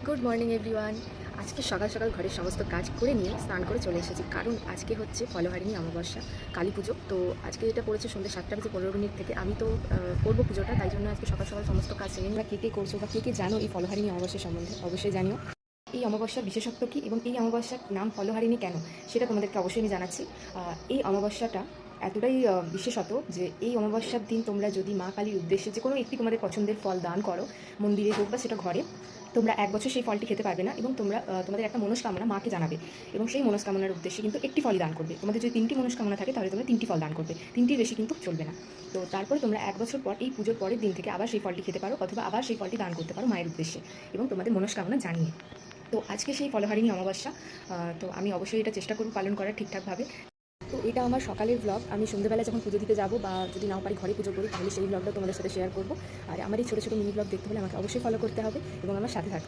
Good morning everyone. আজকে সকাল সকাল ঘরের সমস্ত কাজ করে নিয়ে স্নান করে চলে এসেছি, কারণ আজকে হচ্ছে ফলহারিণী অমাবস্যা, কালী পুজো। তো আজকে এটা পড়েছে সন্ধ্যে 7:15 থেকে। আমি তো করবো পুজোটা, তাই জন্য আজকে সকাল সকাল সমস্ত কাজ সেরে নিয়ে। কে কে করছো বা কে কে জানো এই ফলহারিণী অমাবস্যা সম্বন্ধে অবশ্যই জানিও। এই অমাবস্যার বিশেষত্ব কী এবং এই অমাবস্যার নাম ফলহারিণী কেন, সেটা তোমাদেরকে অবশ্যই আমি জানাচ্ছি। এই অমাবস্যাটা এতটাই বিশেষত যে এই অমাবস্যার দিন তোমরা যদি মা কালীর উদ্দেশ্যে যে কোনো একটি তোমাদের পছন্দের ফল দান করো, মন্দিরে হোক বা সেটা ঘরে, তোমরা 1 বছর সেই ফলটি খেতে পারবে না এবং তোমরা তোমাদের একটা মনস্কামনা মাকে জানাবে এবং সেই মনস্কামনার উদ্দেশ্যে কিন্তু একটি ফলই দান করবে। তোমাদের যদি 3টি মনস্কামনা থাকে তাহলে তোমরা 3টি ফল দান করবে, 3টির বেশি কিন্তু চলবে না। তো তারপরে তোমরা 1 বছর পর এই পুজোর পরের দিন থেকে আবার সেই ফলটি খেতে পারো অথবা আবার সেই ফলটি দান করতে পারো মায়ের উদ্দেশ্যে এবং তোমাদের মনস্কামনা জানিয়ে। তো আজকে সেই ফলহারিণী অমাবস্যা। তো আমি অবশ্যই এটা চেষ্টা করব পালন করার ঠিকঠাকভাবে। তো এটা আমার সকালের ব্লগ। আমি সন্ধ্যেবেলা যখন পুজো দিতে যাবো বা যদি নাও পারি ঘরে পুজো করি, তাহলে সেই ব্লগটা তোমাদের সাথে শেয়ার করবো। আর আমার এই ছোটো ছোটো মিনি ব্লগ দেখতে হলে আমাকে অবশ্যই ফলো করতে হবে এবং আমার সাথে থাকতে হবে।